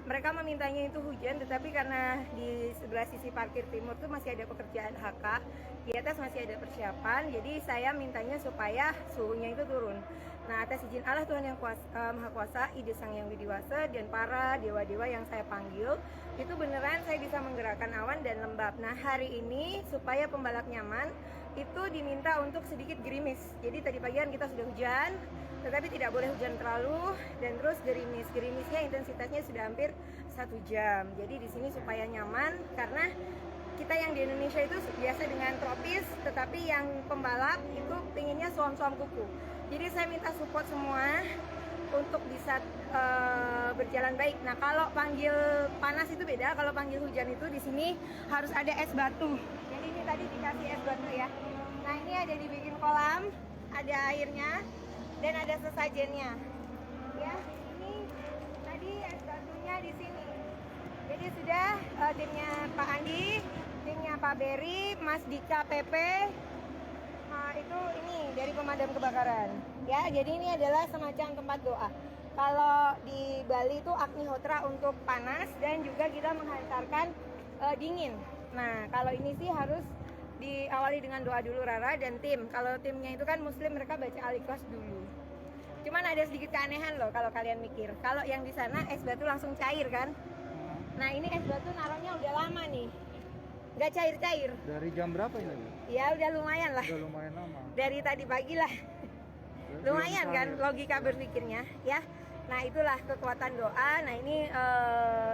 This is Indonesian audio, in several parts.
mereka memintanya itu hujan, tetapi karena di sebelah sisi parkir timur tuh masih ada pekerjaan HK, di atas masih ada persiapan, jadi saya mintanya supaya suhunya itu turun. Nah, atas izin Allah Tuhan yang Maha Kuasa, Ide Sang Yang Widiwasa, dan para dewa-dewa yang saya panggil, itu beneran saya bisa menggerakkan awan dan lembab. Nah, hari ini supaya pembalap nyaman, itu diminta untuk sedikit gerimis. Jadi tadi pagi kan kita sudah hujan, tetapi tidak boleh hujan terlalu, dan terus gerimis. Gerimisnya intensitasnya sudah hampir 1 jam. Jadi di sini supaya nyaman, karena kita yang di Indonesia itu biasa dengan tropis, tetapi yang pembalap itu pinginnya suam-suam kuku. Jadi saya minta support semua untuk bisa berjalan baik. Nah, kalau panggil panas itu beda, kalau panggil hujan itu di sini harus ada es batu. Jadi ini tadi dikasih es batu ya. Nah, ini ada dibikin kolam, ada airnya, dan ada sesajennya. Ya, ini tadi es batunya di sini. Jadi sudah timnya Pak Andi, timnya Pak Berry, Mas Dika PP, itu ini dari pemadam kebakaran. Ya, jadi ini adalah semacam tempat doa. Kalau di Bali itu Agnihotra untuk panas, dan juga kita menghantarkan dingin. Nah, kalau ini sih harus diawali dengan doa dulu Rara dan tim. Kalau timnya itu kan Muslim, mereka baca Al-Ikhlas dulu. Cuman ada sedikit keanehan loh kalau kalian mikir. Kalau yang di sana es batu langsung cair kan? Nah, ini es batu naruhnya udah lama nih, nggak cair-cair. Dari jam berapa ini? Ya udah lumayan lah. Udah lumayan lama. Dari tadi pagi lah. Lumayan kan logika berpikirnya ya. Nah, itulah kekuatan doa. Nah, ini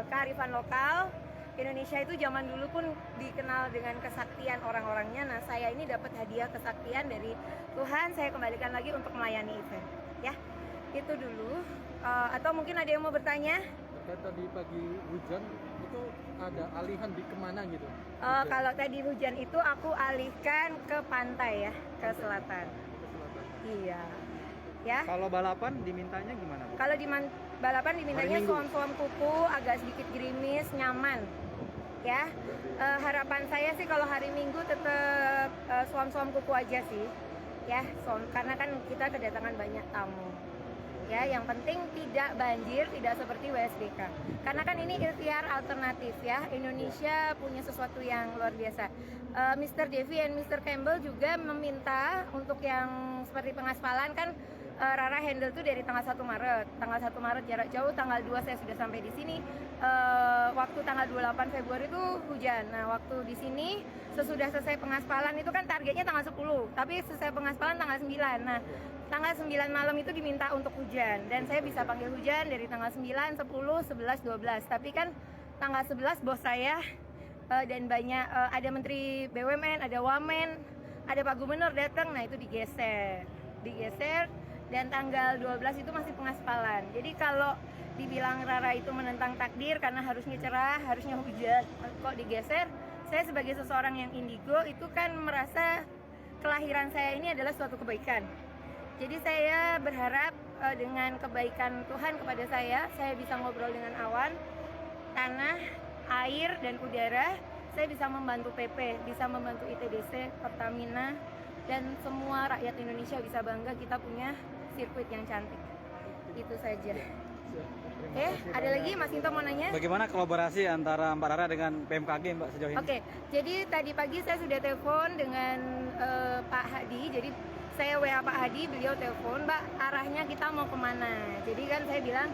kearifan lokal. Indonesia itu zaman dulu pun dikenal dengan kesaktian orang-orangnya. Nah, saya ini dapat hadiah kesaktian dari Tuhan. Saya kembalikan lagi untuk melayani event ya. Itu dulu. Atau mungkin ada yang mau bertanya? Terkait tadi pagi hujan itu ada alihan di kemana gitu? Kalau tadi hujan itu aku alihkan ke pantai ya, ke selatan. Ke selatan. Iya. Ya. Kalau balapan dimintanya gimana, Bu? Kalau di balapan dimintanya suam-suam kuku, agak sedikit gerimis, nyaman. Ya. Harapan saya sih kalau hari Minggu tetap suam-suam kuku aja sih. Ya, karena kan kita kedatangan banyak tamu. Ya, yang penting tidak banjir, tidak seperti WSBK. Karena kan ini ikhtiar alternatif ya. Indonesia punya sesuatu yang luar biasa. Mr. Devi dan Mr. Campbell juga meminta untuk yang seperti pengaspalan kan. Rara handle tuh dari tanggal 1 Maret. Tanggal 1 Maret jarak jauh, tanggal 2 saya sudah sampai di sini. Waktu tanggal 28 Februari itu hujan. Nah, waktu di sini sesudah selesai pengaspalan itu kan targetnya tanggal 10, tapi selesai pengaspalan tanggal 9. Nah, tanggal 9 malam itu diminta untuk hujan, dan saya bisa panggil hujan dari tanggal 9, 10, 11, 12. Tapi kan tanggal 11 bos saya dan banyak ada Menteri BUMN, ada Wamen, ada Pak Gubernur datang. Nah, itu digeser. Dan tanggal 12 itu masih pengaspalan. Jadi kalau dibilang Rara itu menentang takdir karena harusnya cerah, harusnya hujan, kok digeser? Saya sebagai seseorang yang indigo itu kan merasa kelahiran saya ini adalah suatu kebaikan. Jadi saya berharap dengan kebaikan Tuhan kepada saya bisa ngobrol dengan awan, tanah, air, dan udara. Saya bisa membantu PP, bisa membantu ITDC, Pertamina, dan semua rakyat Indonesia bisa bangga kita punya sirkuit yang cantik. Itu saja. Oke, ada lagi Mas Into mau nanya? Bagaimana kolaborasi antara Mbak Rara dengan PMKG Mbak sejauh ini? Oke, jadi tadi pagi saya sudah telepon dengan Pak Hadi. Jadi saya WA Pak Hadi, beliau telepon, Mbak arahnya kita mau kemana? Jadi kan saya bilang,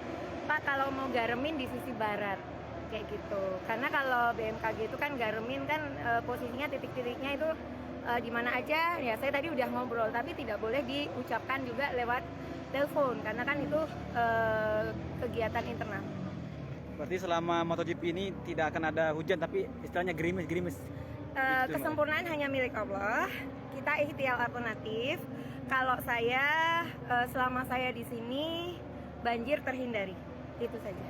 Pak kalau mau garemin di sisi barat, kayak gitu. Karena kalau BMKG itu kan garemin kan posisinya titik-titiknya itu di mana aja. Ya saya tadi udah ngobrol, tapi tidak boleh diucapkan juga lewat telepon karena kan itu kegiatan internal. Berarti selama MotoGP ini tidak akan ada hujan, tapi istilahnya gerimis. Kesempurnaan hanya milik Allah. Kita ikhtiar alternatif. Kalau saya selama saya di sini banjir terhindari. Itu saja.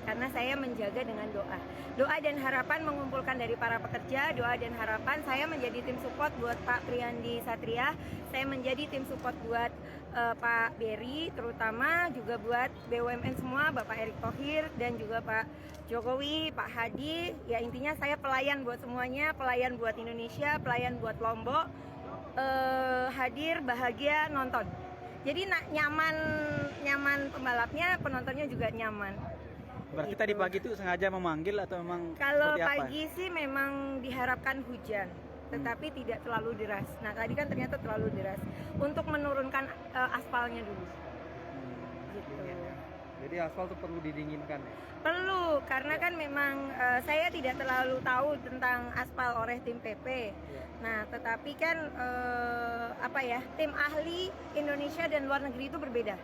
Karena saya menjaga dengan doa. Doa dan harapan mengumpulkan dari para pekerja, doa dan harapan. Saya menjadi tim support buat Pak Priyandi Satria. Saya menjadi tim support buat Pak Berry, terutama juga buat BUMN semua, Bapak Erick Thohir dan juga Pak Jokowi, Pak Hadi. Ya intinya saya pelayan buat semuanya, pelayan buat Indonesia, pelayan buat Lombok. Hadir, bahagia, nonton. Jadi nyaman pembalapnya, penontonnya juga nyaman. Berarti tadi pagi itu sengaja memanggil atau memang Kalau seperti apa? pagi sih memang diharapkan hujan, tetapi tidak terlalu deras. Nah tadi kan ternyata terlalu deras. Untuk menurunkan aspalnya dulu. Gitu. Jadi aspal tuh perlu didinginkan ya. Perlu, karena kan memang saya tidak terlalu tahu tentang aspal oleh tim PP. Nah, tetapi kan tim ahli Indonesia dan luar negeri itu berbeda.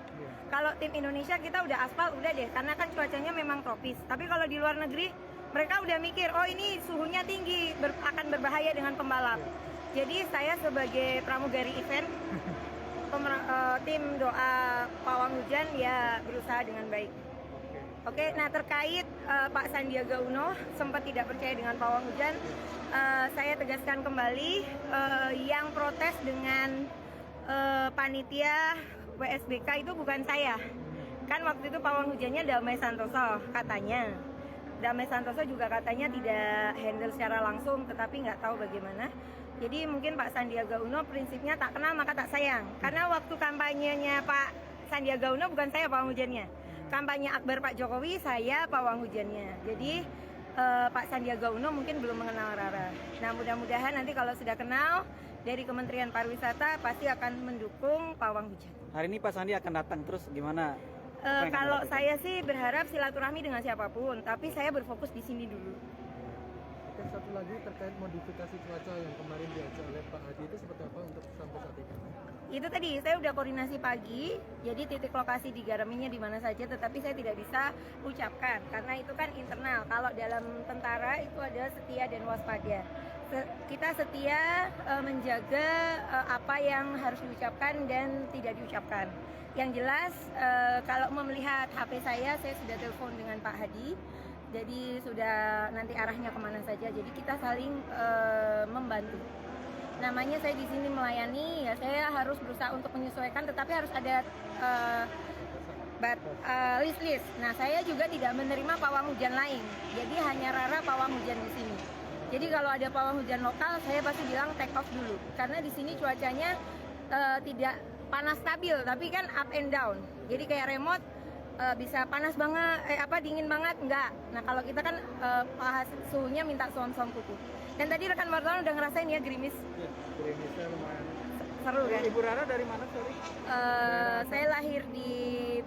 Kalau tim Indonesia kita udah aspal udah deh, karena kan cuacanya memang tropis. Tapi kalau di luar negeri mereka udah mikir, oh ini suhunya tinggi, akan berbahaya dengan pembalap. Jadi saya sebagai pramugari event, tim doa pawang hujan ya berusaha dengan baik. Oke, nah terkait Pak Sandiaga Uno sempat tidak percaya dengan pawang hujan, saya tegaskan kembali yang protes dengan panitia WSBK itu bukan saya. Kan waktu itu pawang hujannya Damai Santoso katanya. Damai Santoso juga katanya tidak handle secara langsung, tetapi nggak tahu bagaimana. Jadi mungkin Pak Sandiaga Uno prinsipnya tak kenal maka tak sayang. Karena waktu kampanyenya Pak Sandiaga Uno bukan saya pawang hujannya. Kampanye Akbar Pak Jokowi saya pawang hujannya. Jadi Pak Sandiaga Uno mungkin belum mengenal Rara. Nah mudah-mudahan nanti kalau sudah kenal dari Kementerian Pariwisata pasti akan mendukung pawang hujan. Hari ini Pak Sandi akan datang, terus gimana? Apa yang Kalau akan dilakukan? saya sih berharap silaturahmi dengan siapapun, tapi saya berfokus di sini dulu. Oke, satu lagi terkait modifikasi cuaca yang kemarin diajak oleh Pak Hadi itu seperti apa untuk sampai saat ini? Itu tadi saya udah koordinasi pagi, jadi titik lokasi digaraminya di mana saja, tetapi saya tidak bisa ucapkan karena itu kan internal. Kalau dalam tentara itu ada setia dan waspada. Kita setia menjaga apa yang harus diucapkan dan tidak diucapkan. Yang jelas kalau melihat HP saya sudah telepon dengan Pak Hadi. Jadi sudah nanti arahnya kemana saja. Jadi kita saling membantu. Namanya saya di sini melayani, ya saya harus berusaha untuk menyesuaikan, tetapi harus ada list. Nah saya juga tidak menerima pawang hujan lain. Jadi hanya Rara pawang hujan di sini. Jadi kalau ada pawang hujan lokal, saya pasti bilang take off dulu. Karena di sini cuacanya tidak panas stabil, tapi kan up and down. Jadi kayak remote. Bisa panas banget, dingin banget, enggak. Nah kalau kita kan suhunya minta suam-suam kuku. Dan tadi rekan wartawan udah ngerasain ya gerimis. Ya, gerimisnya lumayan. Seru kan? Ibu Rara dari mana, sorry? Saya lahir di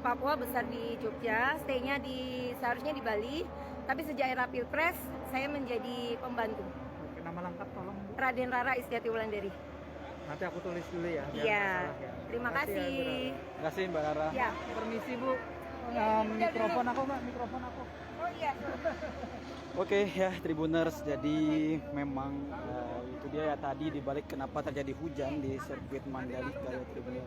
Papua, besar di Jogja, stay-nya seharusnya di Bali. Tapi sejak era Pilpres, saya menjadi pembantu. Oke, nama lengkap tolong. Raden Rara Istiati Wulandari. Nanti aku tulis dulu ya. biar Iya, nggak salah ya. terima Makasih ya, kasih. Ibu Rara. Terima kasih Mbak Rara. Ya. Permisi Bu. Ya, Mikrofon aku Mbak, mikrofon aku. Oh iya. Oke ya Tribuners, jadi memang itu dia ya tadi dibalik kenapa terjadi hujan di sirkuit Mandalika ya Tribuners.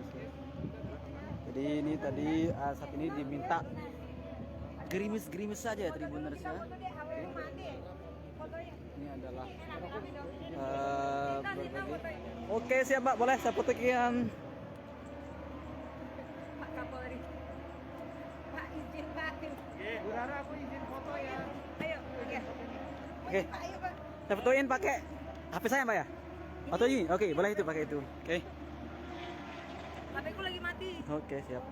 Jadi ini tadi saat ini diminta gerimis-gerimis saja ya Tribuners ya. Ini adalah berbagi. Oke siap Mbak, boleh saya fotokin. Pak Kapolri. Pak izin Pak. Bu Rara, aku izin foto ya. Ayo, oke. Oke. Pak, ayo Pak. Saya fotoin pakai HP saya Mbak ya. Foto ini, oke boleh itu pakai itu. Oke, HP ku lagi mati. oke siap.